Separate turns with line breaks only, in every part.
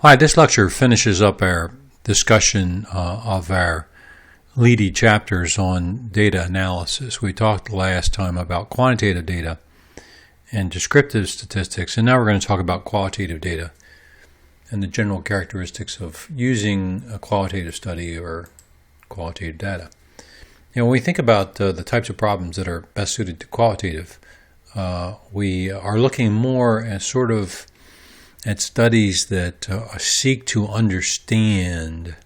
Hi, this lecture finishes up our discussion of our leady chapters on data analysis. We talked last time about quantitative data and descriptive statistics, and now we're going to talk about qualitative data and the general characteristics of using a qualitative study or qualitative data. When we think about the types of problems that are best suited to qualitative, we are looking more at at studies that seek to understand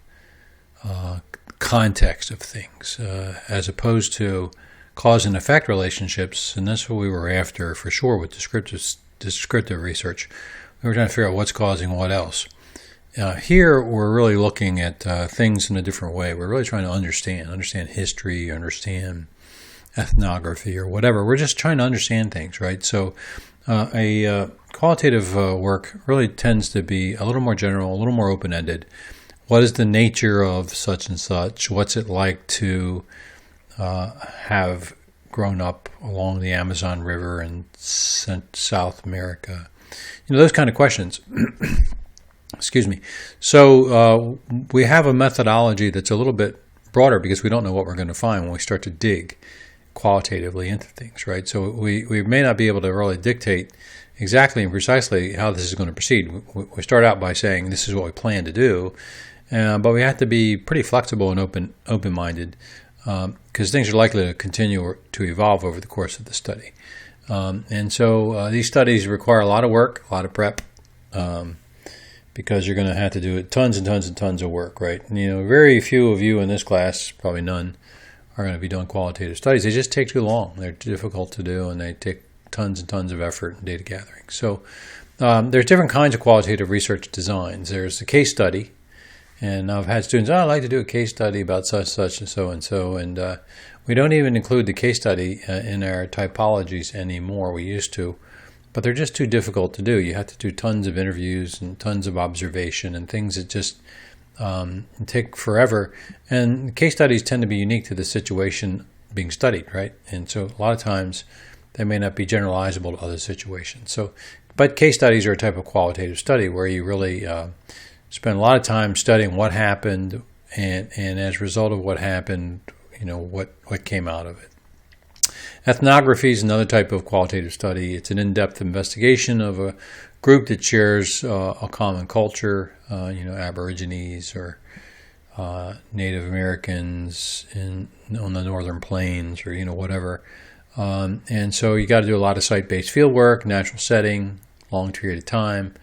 context of things as opposed to cause and effect relationships, and that's what we were after for sure with descriptive research. We were trying to figure out what's causing what else. Here we're really looking at things in a different way. We're really trying to understand history, understand ethnography or whatever. We're just trying to understand things, right? So a qualitative work really tends to be a little more general, a little more open-ended. What is the nature of such and such? What's it like to have grown up along the Amazon River in South America? Those kind of questions. Excuse me. So we have a methodology that's a little bit broader because we don't know what we're going to find when we start to dig qualitatively into things, right? So we may not be able to really dictate exactly and precisely how this is going to proceed. We start out by saying this is what we plan to do, but we have to be pretty flexible and open-minded because things are likely to continue to evolve over the course of the study. And so these studies require a lot of work, a lot of prep, because you're going to have to do tons and tons and tons of work, right? And, very few of you in this class, probably none, are going to be doing qualitative studies. They just take too long. They're difficult to do, and they take tons and tons of effort in data gathering. So there's different kinds of qualitative research designs. There's the case study, and I've had students, I'd like to do a case study about such and so, and we don't even include the case study in our typologies anymore. We used to, but they're just too difficult to do. You have to do tons of interviews and tons of observation and things that just take forever. And case studies tend to be unique to the situation being studied, right? And so a lot of times they may not be generalizable to other situations. But case studies are a type of qualitative study where you really spend a lot of time studying what happened and as a result of what happened, what came out of it. Ethnography is another type of qualitative study. It's an in-depth investigation of a group that shares a common culture, Aborigines or Native Americans on the Northern Plains or, whatever. And so you got to do a lot of site-based field work, natural setting, long period of time,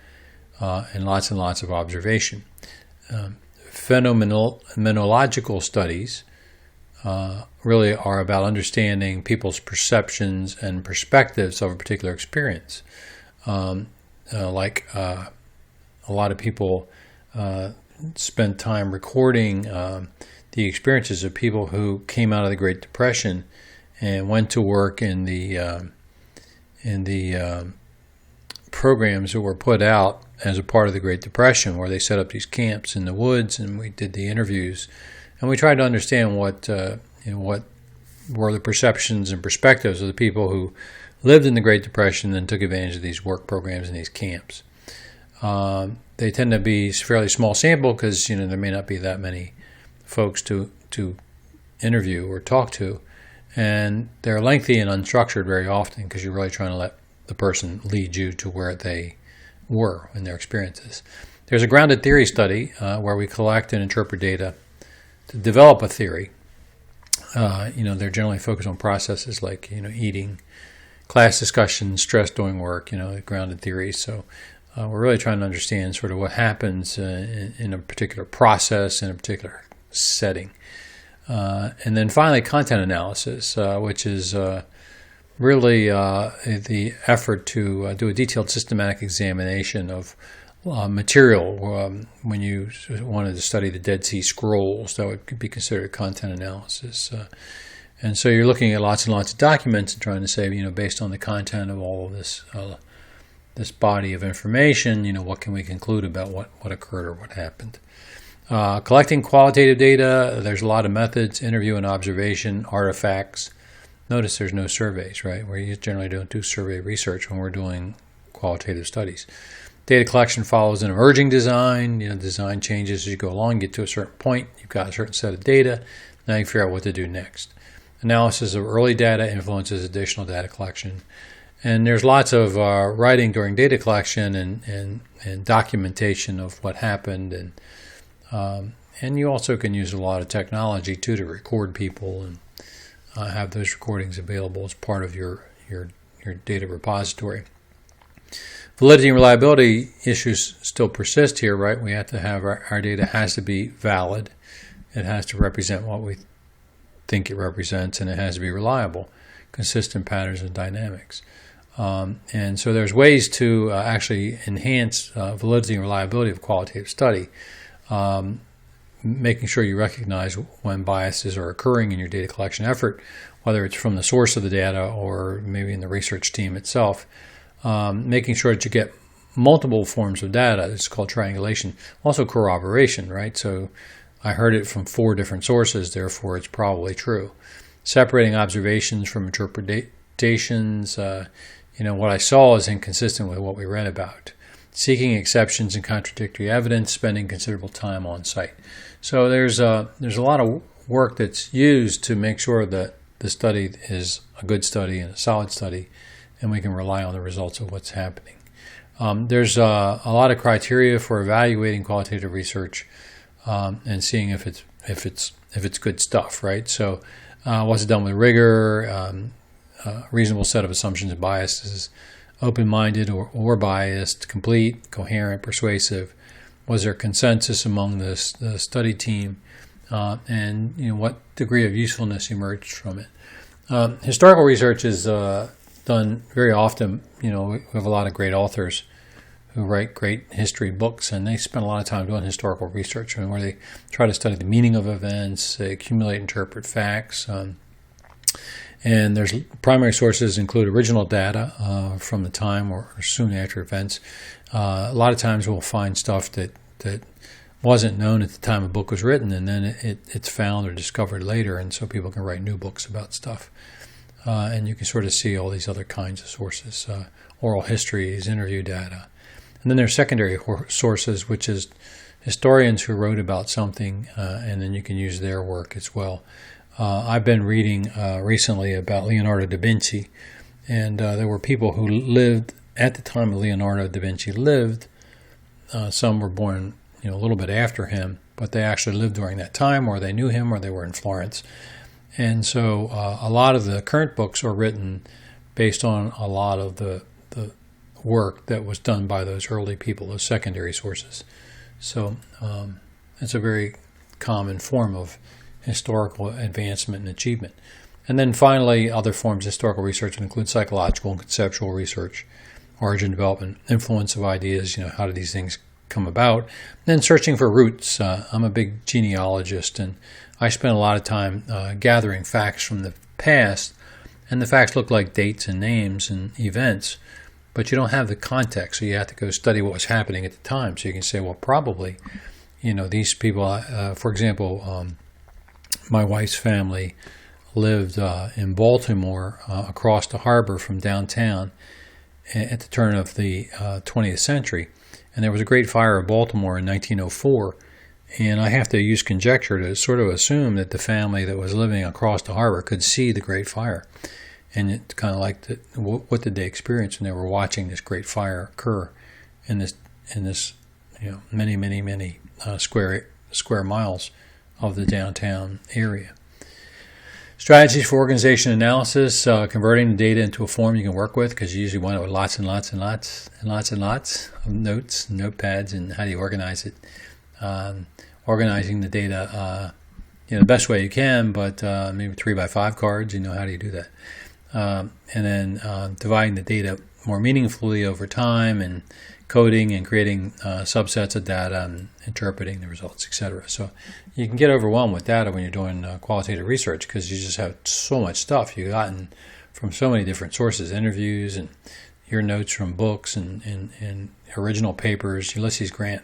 and lots of observation. Phenomenological studies really are about understanding people's perceptions and perspectives of a particular experience. A lot of people spent time recording the experiences of people who came out of the Great Depression and went to work in the programs that were put out as a part of the Great Depression, where they set up these camps in the woods, and we did the interviews, and we tried to understand what were the perceptions and perspectives of the people who lived in the Great Depression and took advantage of these work programs in these camps. They tend to be fairly small sample because there may not be that many folks to interview or talk to, and they're lengthy and unstructured very often because you're really trying to let the person lead you to where they were in their experiences. There's a grounded theory study where we collect and interpret data to develop a theory. They're generally focused on processes like eating, class discussion, stress doing work, grounded theories. So we're really trying to understand sort of what happens in a particular process, in a particular setting. And then finally, content analysis, which is really the effort to do a detailed systematic examination of material. When you wanted to study the Dead Sea Scrolls, that would be considered content analysis. And so you're looking at lots and lots of documents and trying to say, based on the content of all of this body of information, what can we conclude about what occurred or what happened. Collecting qualitative data, there's a lot of methods: interview and observation, artifacts. Notice there's no surveys, right? We generally don't do survey research when we're doing qualitative studies. Data collection follows an emerging design. Design changes as you go along. You get to a certain point. You've got a certain set of data. Now you figure out what to do next. Analysis of early data influences additional data collection. And there's lots of writing during data collection and documentation of what happened. And you also can use a lot of technology, too, to record people and have those recordings available as part of your data repository. Validity and reliability issues still persist here, right? We have to have our data has to be valid. It has to represent what we think it represents, and it has to be reliable, consistent patterns and dynamics. And so there's ways to actually enhance validity and reliability of qualitative study, making sure you recognize when biases are occurring in your data collection effort, whether it's from the source of the data or maybe in the research team itself. Making sure that you get multiple forms of data. It's called triangulation. Also corroboration, right? So I heard it from 4 different sources, therefore it's probably true. Separating observations from interpretations. What I saw is inconsistent with what we read about. Seeking exceptions and contradictory evidence, spending considerable time on site. So there's a lot of work that's used to make sure that the study is a good study and a solid study, and we can rely on the results of what's happening. There's a lot of criteria for evaluating qualitative research and seeing if it's good stuff, right? So was it done with rigor, reasonable set of assumptions and biases, open-minded or biased, complete, coherent, persuasive? Was there consensus among the study team, and what degree of usefulness emerged from it? Historical research is done very often. We have a lot of great authors who write great history books, and they spend a lot of time doing historical research, where they try to study the meaning of events, they accumulate, interpret facts. And there's primary sources include original data from the time or soon after events. A lot of times we'll find stuff that wasn't known at the time a book was written, and then it's found or discovered later, and so people can write new books about stuff. And you can sort of see all these other kinds of sources, oral histories, interview data. And then there's secondary sources, which is historians who wrote about something, and then you can use their work as well. I've been reading recently about Leonardo da Vinci, and there were people who lived at the time Leonardo da Vinci lived. Some were born a little bit after him, but they actually lived during that time, or they knew him, or they were in Florence. And so a lot of the current books are written based on a lot of the work that was done by those early people, those secondary sources. So it's a very common form of historical advancement and achievement. And then finally, other forms of historical research include psychological and conceptual research, origin, development, influence of ideas, how do these things come about, and then searching for roots. I'm a big genealogist, and I spent a lot of time gathering facts from the past, and the facts look like dates and names and events, but you don't have the context, so you have to go study what was happening at the time. So you can say, well, probably, these people, for example, my wife's family lived in Baltimore across the harbor from downtown at the turn of the 20th century. And there was a great fire of Baltimore in 1904. And I have to use conjecture to sort of assume that the family that was living across the harbor could see the great fire. And it's kind of like, what did they experience when they were watching this great fire occur in this many square miles of the downtown area. Strategies for organization analysis, converting the data into a form you can work with, because you usually want it with lots and lots and lots and lots and lots of notes, notepads, and how do you organize it? Organizing the data, the best way you can, but maybe 3x5 cards, how do you do that? And then dividing the data more meaningfully over time, and coding and creating subsets of data and interpreting the results, etc. So you can get overwhelmed with data when you're doing qualitative research, because you just have so much stuff you've gotten from so many different sources, interviews and your notes from books and original papers. Ulysses Grant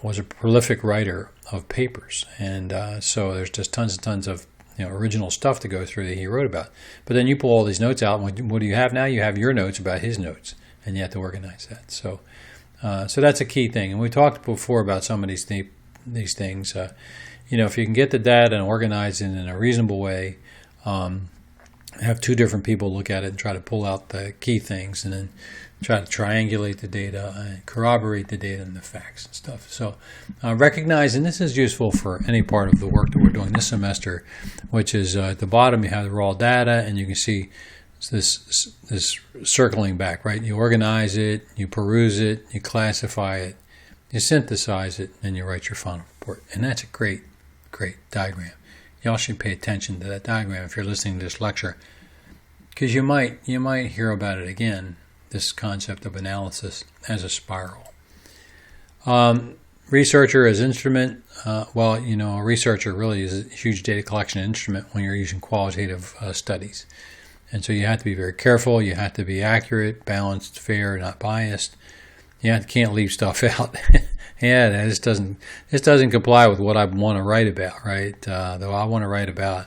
was a prolific writer of papers, and so there's just tons and tons of original stuff to go through that he wrote about. But then you pull all these notes out, and what do you have now? You have your notes about his notes, and you have to organize that. So So that's a key thing. And we talked before about some of these things. If you can get the data and organize it in a reasonable way, have two different people look at it and try to pull out the key things, and then try to triangulate the data and corroborate the data and the facts and stuff. So recognize, and this is useful for any part of the work that we're doing this semester, which is at the bottom you have the raw data, and you can see this circling back, right? You organize it, you peruse it, you classify it, you synthesize it, and you write your final report. And that's a great diagram. Y'all should pay attention to that diagram if you're listening to this lecture, because you might hear about it again, this concept of analysis as a spiral. Researcher as instrument. A researcher really is a huge data collection instrument when you're using qualitative studies. And so you have to be very careful. You have to be accurate, balanced, fair, not biased. You can't leave stuff out. This doesn't comply with what I want to write about, right? Though I want to write about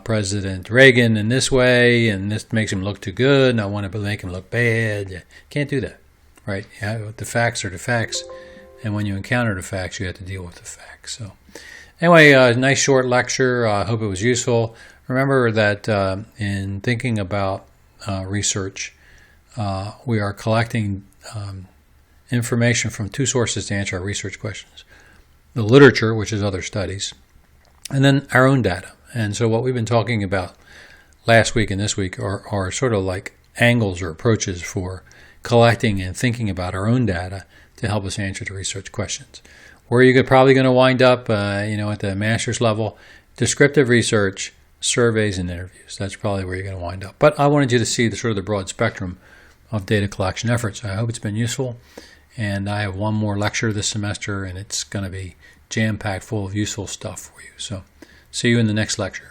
President Reagan in this way, and this makes him look too good, and I want to make him look bad. You can't do that, right? The facts are the facts, and when you encounter the facts, you have to deal with the facts. So anyway, nice short lecture. I hope it was useful. Remember that in thinking about research, we are collecting information from two sources to answer our research questions. The literature, which is other studies, and then our own data. And so what we've been talking about last week and this week are sort of like angles or approaches for collecting and thinking about our own data to help us answer the research questions. Where you're probably going to wind up, at the master's level, descriptive research, surveys, and interviews. That's probably where you're going to wind up. But I wanted you to see the broad spectrum of data collection efforts. I hope it's been useful. And I have one more lecture this semester, and it's going to be jam-packed full of useful stuff for you. So see you in the next lecture.